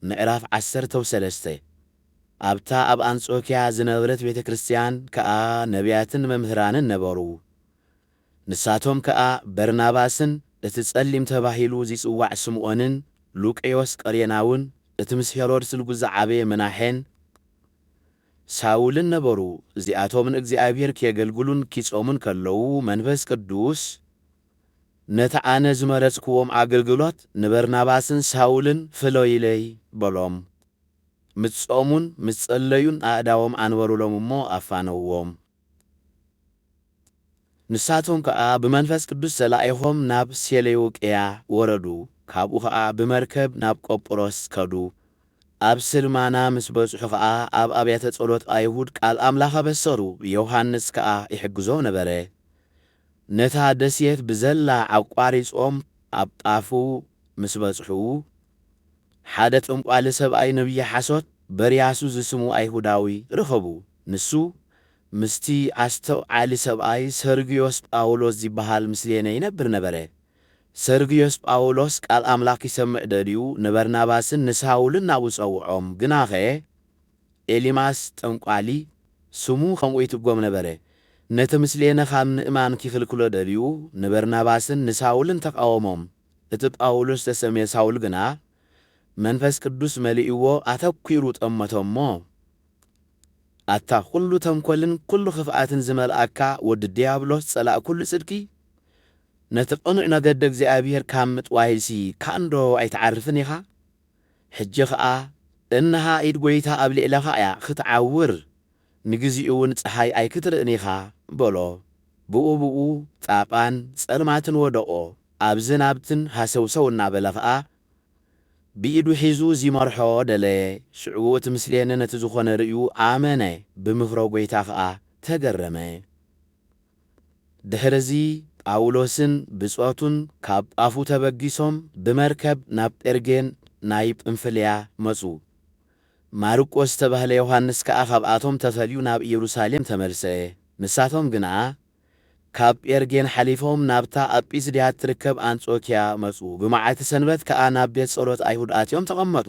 ምዕራፍ 13 ኣብታ ኣብ አንጾኪያ ዝነበረት ቤተ ክርስቲያን ከኣ ነቢያትን መምህራንን ነበሩ። ንሳቶም ከኣ በርናባስን እቲ ጸሊም ተባሂሉ ዝጽዋዕ ስምዖንን ሉቅዮስ ቀሬናውን እቲ ምስ ሄሮድስ ልጉዝ ዝዓበየ መናሕን ሳውልን ነበሩ። እዚኣቶም ንእግዚአብሔር ከገልግሉን ኪጾሙን ከለዉ መንፈስ ቅዱስ ነቲ ኣነ ዝመረጽክዎም ኣገልግሎት ንበርናባስን ሳውልን ፍለይለይ በሎም። ምጾሙን ምስ ጸለዩን ኣእዳዎም ኣንበሩሎም እሞ ኣፋነውዎም። ንሳቶም ከኣ ብመንፈስ ቅዱስ ተላኢኾም ናብ ሴሌውቅያ ወረዱ። ካብኡ ከኣ ብመርከብ ናብ ቆጵሮስ ከዱ። ኣብ ስልማና ምስ በጽሑ ከኣ ኣብ ኣብያተ ጸሎት ኣይሁድ ቃል ኣምላኽ ኣበሰሩ። ዮሃንስ ከኣ ይሕግዞም ነበረ። ነታ ደሴት ብዘላ ኣቋሪጾም ኣብ ጣፉ ምስ በጽሑ ሓደ ጥንቋሊ ሰብኣይ ነቢይ ሓሶት በርያሱ ዝስሙ ኣይሁዳዊ ረኸቡ። ንሱ ምስቲ ኣስተውዓሊ ሰብኣይ ሰርግዮስ ጳውሎስ ዝበሃል ምስሌነ ይነብር ነበረ። ሰርግዮስ ጳውሎስ ቃል ኣምላኽ ይሰምዕ ደልዩ ንበርናባስን ንሳውልን ናብኡ ጸውዖም። ግናኸ ኤሊማስ ጠንቋሊ ስሙ ከምኡ ይትጎም ነበረ። ነቲ ምስሌነ ካብ ምእማን ኪኽልክሎ ደልዩ ንበርናባስን ንሳውልን ተቃወሞም። እቲ ጳውሎስ ተሰመየ ሳውል ግና መንፈስ ቅዱስ መሊእዎ ኣተኲሩ ጠመቶሞ። ኣታ ኩሉ ተንኰልን ኩሉ ኽፍኣትን ዝመልኣካ ወዲ ዲያብሎስ ጸላእ ኩሉ ጽድቂ ነቲ ቅኑዕ ነገደ እግዚኣብሔር ካብ ምጥዋይሲ ካንዶ ኣይትዓርፍን ኢኻ? ሕጂ ኸኣ እንሃ ኢድ ጐይታ ኣብ ልዕለኻ እያ ክትዓውር ንግዚኡ እውን ፀሓይ ኣይክትርእን ኢኻ በሎ። ብኡ ጣጳን ጸልማትን ወደቆ። ኣብዚ ናብትን ሃሰውሰው እናበለ ኸኣ ብኢዱ ሒዙ ዚመርሖ ደለየ። ሽዑ እቲ ምስሌነ ነቲ ዝኾነ ርእዩ ኣመነ። ብምኽሮ ጐይታ ኸኣ ተገረመ። ድሕርዚ ጳውሎስን ብጾቱን ካብ ጣፉ ተበጊሶም ብመርከብ ናብ ጴርጌን ናይ ጵንፍልያ መጹ። ማርቆስ ዝተባህለ ዮሃንስ ከኣ ካብኣቶም ተፈልዩ ናብ ኢየሩሳሌም ተመልሰ። ንሳቶም ግና ካብ ጴርጌን ሓሊፎም ናብታ ኣብ ጲስድያ ትርከብ አንጾኪያ መጹ። ብመዓልቲ ሰንበት ከኣ ናብ ቤት ጸሎት ኣይሁድ ኣትዮም ተቐመጡ።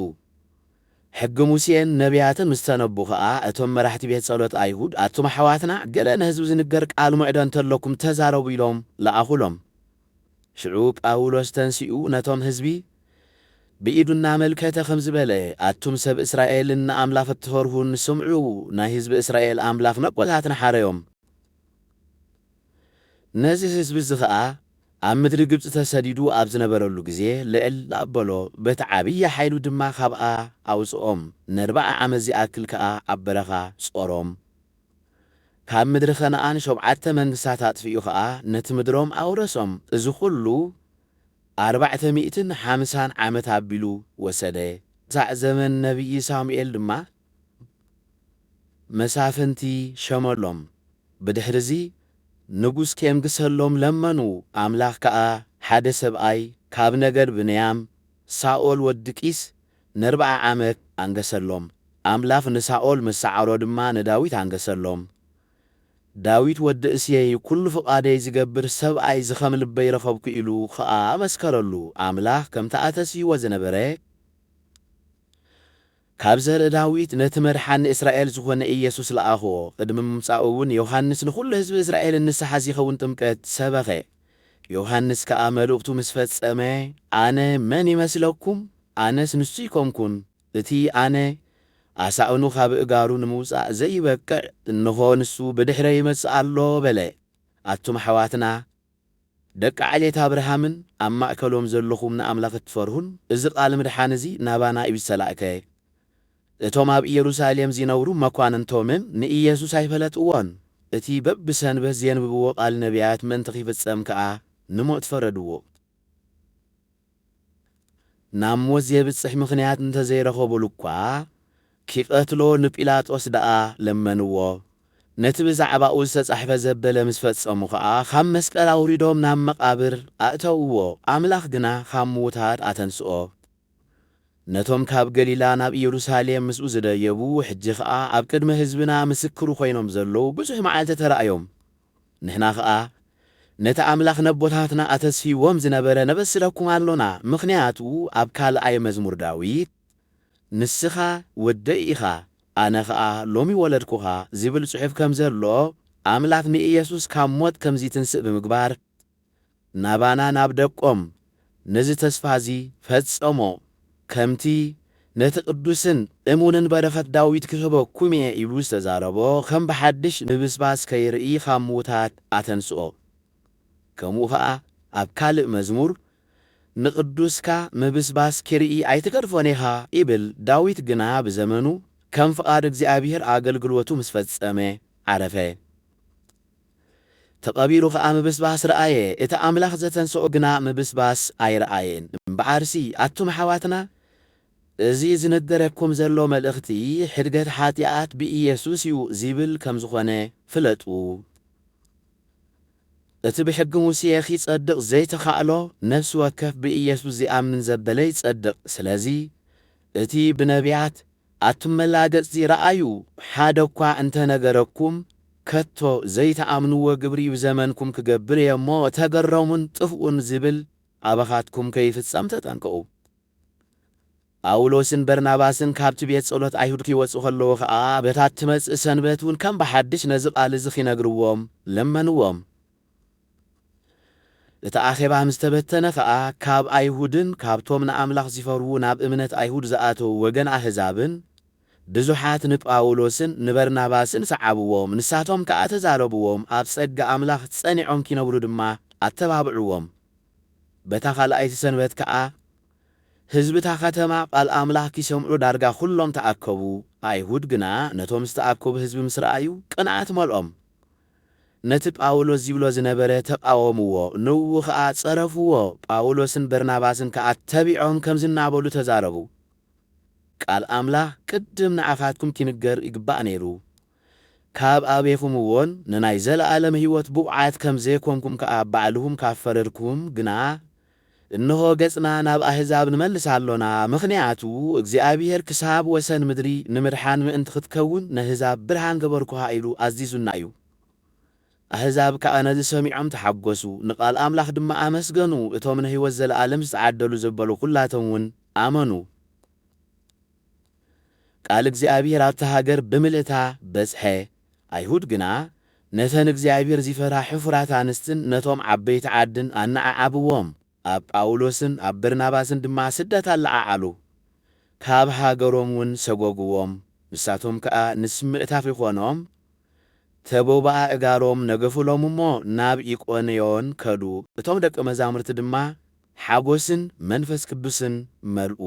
ሕጊ ሙሴን ነቢያትን ምስ ተነቡ ኸኣ እቶም መራሕቲ ቤት ጸሎት ኣይሁድ ኣቱም ኣሕዋትና ገለ ንህዝቢ ዝንገር ቃል ሙዕዶ እንተለኩም ተዛረቡ ኢሎም ለኣኹሎም። ሽዑ ጳውሎስ ተንሲኡ ነቶም ህዝቢ ብኢዱ እናመልከተ ከም ዝበለ ኣቱም ሰብ እስራኤል ንኣምላኽ እትፈርሁ ንስምዑ ናይ ህዝቢ እስራኤል ኣምላኽ ነቆታትን ሓረዮም። ነዚ ህዝቢ እዚ ኸኣ ኣብ ምድሪ ግብፂ ተሰዲዱ ኣብ ዝነበረሉ ግዜ ልዕል ኣበሎ በቲ ዓብዪ ሓይሉ ድማ ካብኣ ኣውፅኦም። ን40 ዓመት ዝኣክል ከኣ ኣብ በረኻ ጾሮም። ካብ ምድሪ ከነኣን 7 መንግሥታት ኣጥፊኡ ኸኣ ነቲ ምድሮም ኣውረሶም። እዚ ኹሉ 450 ዓመት ኣቢሉ ወሰደ። ሳዕ ዘመን ነቢይ ሳሙኤል ድማ መሳፍንቲ ሸመሎም። ብድሕርዚ ንጉሥ ከየንግሰሎም ለመኑ። ኣምላኽ ከኣ ሓደ ሰብኣይ ካብ ነገድ ብንያም ሳኦል ወዲ ቂስ ን40 ዓመት ኣንገሰሎም። ኣምላኽ ንሳኦል ምስ ሰዓሮ ድማ ንዳዊት ኣንገሰሎም። ዳዊት ወዲ እሴይ ኩሉ ፍቓደይ ዝገብር ሰብኣይ ዝኸም ልበይ ረኸብኩ ኢሉ ኸኣ መስከረሉ። ኣምላኽ ከም ተኣተስይዎ ዝነበረ ካብ ዘርኢ ዳዊት ነቲ መድሓኒ እስራኤል ዝኾነ ኢየሱስ ለኣኽዎ። ቅድሚ ምምጻኡ እውን ዮሃንስ ንኹሉ ህዝቢ እስራኤል ንስሓ ዝኸውን ጥምቀት ሰበኸ። ዮሃንስ ከኣ መልእኽቱ ምስ ፈጸመ ኣነ መን ይመስለኩም? ኣነስ ንሱ ይኮንኩን። እቲ ኣነ ኣሳእኑ ካብ እጋሩ ንምውፃእ ዘይበቅዕ እንሆ ንሱ ብድሕረ ይመጽእ ኣሎ በለ። ኣቱም ኣሕዋትና ደቂ ዓሌት ኣብርሃምን ኣብ ማእከሎም ዘለኹም ንኣምላኽ እትፈርሁን እዚ ቓል ምድሓን እዚ ናባና እዩ ዝተላእከ። እቶም ኣብ ኢየሩሳሌም ዝነብሩ መኳንንቶምን ንኢየሱስ ኣይፈለጥዎን። እቲ በብሰንበት ዘንብብዎ ቃል ነቢያት ምእንቲ ኺፍጸም ከኣ ንሞት ፈረድዎ። ናብ ሞት ዘብጽሕ ምኽንያት እንተዘይረኸበሉ እኳ ኪቐትሎ ንጲላጦስ ደኣ ለመንዎ። ነቲ ብዛዕባኡ ዝተጻሕፈ ዘበለ ምስ ፈጸሙ ከኣ ካብ መስቀል ኣውሪዶም ናብ መቓብር ኣእተውዎ። ኣምላኽ ግና ካብ ምውታድ ኣተንስኦ። ነቶም ካብ ገሊላ ናብ ኢየሩሳሌም ምስኡ ዝደየቡ ሕጂ ኸኣ ኣብ ቅድሚ ህዝብና ምስክሩ ኾይኖም ዘለዉ ብዙሕ መዓልቲ ተራእዮም። ንሕና ኸኣ ነቲ ኣምላኽ ነቦታትና ኣተስፊዎም ዝነበረ ነበስለኩም ኣሎና። ምኽንያቱ ኣብ ካልኣይ መዝሙር ዳዊት ንስኻ ወደይ ኢኻ ኣነ ኸኣ ሎሚ ወለድኩኻ ዝብል ጽሑፍ ከም ዘሎ ኣምላኽ ንኢየሱስ ካብ ሞት ከምዚ ትንስእ ብምግባር ናባና ናብ ደቆም ነዚ ተስፋ እዚ ፈጸሞ ከምቲ ነቲ ቅዱስን እሙንን በረኸት ዳዊት ክህበኩም እየ ኢሉ ዝተዛረቦ ከም ብሓድሽ ምብስባስ ከይርኢ ካብ ምዉታት ኣተንስኦ ከምኡ ኸዓ ኣብ ካልእ መዝሙር ንቅዱስካ ምብስባስ ክርኢ ኣይትገድፎን ኢኻ ይብል ዳዊት ግና ብዘመኑ ከም ፍቓድ እግዚኣብሔር ኣገልግሎቱ ምስ ፈጸመ ዓረፈ ተቐቢሉ ኸዓ ምብስባስ ረኣየ እቲ ኣምላኽ ዘተንስኦ ግና ምብስባስ ኣይረኣየን እምበዓርሲ ኣቱም ኣሕዋትና እዚ ዝነገረኩም ዘሎ መልእኽቲ ሕድገት ሓጢኣት ብኢየሱስ እዩ ዝብል ከም ዝኾነ ፍለጡ እቲ ብሕጊ ሙሴ ኺጸድቕ ዘይተኻእሎ ነፍሲ ወከፍ ብኢየሱስ ዝኣምን ዘበለ ይጸድቕ ስለዚ እቲ ብነቢያት ኣትመላገጽቲ ረኣዩ ሓደ እኳ እንተነገረኩም ከቶ ዘይተኣምንዎ ግብሪ ብዘመንኩም ክገብር እየ እሞ ተገረሙን ጥፍኡን ዝብል ኣባኻትኩም ከይፍጸም ተጠንቀቑ ጳውሎስን በርናባስን ካብቲ ቤት ጸሎት ኣይሁድ ክወፁ ከለዉ ኸዓ በታ ትመጽእ ሰንበት እውን ከም ብሓድሽ ነዚ ቓል እዚ ኺነግርዎም ለመንዎም እቲ ኣኼባ ምስ ተበተነ ኸዓ ካብ ኣይሁድን ካብቶም ንኣምላኽ ዝፈርሁ ናብ እምነት ኣይሁድ ዝኣተዉ ወገን ኣሕዛብን ብዙሓት ንጳውሎስን ንበርናባስን ሰዓብዎም ንሳቶም ከዓ ተዛረብዎም ኣብ ጸጋ ኣምላኽ ጸኒዖም ኪነብሩ ድማ ኣተባብዕዎም በታ ካልኣይቲ ሰንበት ከዓ ህዝብታ ከተማ ቃል ኣምላኽ ኪሰምዑ ዳርጋ ኩሎም ተኣከቡ ኣይሁድ ግና ነቶም ዝተኣከቡ ህዝቢ ምስ ረኣዩ ቅንዓት መልኦም ነቲ ጳውሎስ ዝብሎ ዝነበረ ተቃወምዎ ንው ኸዓ ጸረፍዎ ጳውሎስን በርናባስን ከዓ ተቢዖም ከም ዝናበሉ ተዛረቡ ቃል ኣምላኽ ቅድም ንዓኻትኩም ኪንገር ይግባእ ነይሩ ካብ ኣቤኹም እውን ንናይ ዘለኣለም ህይወት ብቕዓት ከም ዘይኮንኩም ከዓ ባዕልሁም ካፈረድኩም ግና እነሆ ገጽና ናብ ኣሕዛብ ንመልስ ኣሎና ምኽንያቱ እግዚኣብሔር ክሳብ ወሰን ምድሪ ንምድሓን ምእንቲ ክትከውን ንሕዛብ ብርሃን ገበርኩሃ ኢሉ ኣዚዙና እዩ ኣሕዛብ ከዓ ነዚ ሰሚዖም ተሓጐሱ ንቓል ኣምላኽ ድማ ኣመስገኑ እቶም ንህይወት ዘለኣለም ዝተዓደሉ ዘበሉ ኩላቶም እውን ኣመኑ ቃል እግዚኣብሔር ኣብቲ ሃገር ብምልእታ በጽሐ ኣይሁድ ግና ነተን እግዚኣብሔር ዝፈርሃ ሕፉራት ኣንስትን ነቶም ዓበይቲ ዓድን ኣነዓዓብዎም ኣብ ጳውሎስን ኣብ በርናባስን ድማ ስደት ኣለዓዓሉ ካብ ሃገሮም እውን ሰጐግዎም ንሳቶም ከዓ ንስምዕታፍ ይኾኖም ተቦባኣ እጋሮም ነገፍሎም እሞ ናብ ኢቆንዮን ከዱ እቶም ደቀ መዛሙርቲ ድማ ሓጐስን መንፈስ ቅዱስን መልኡ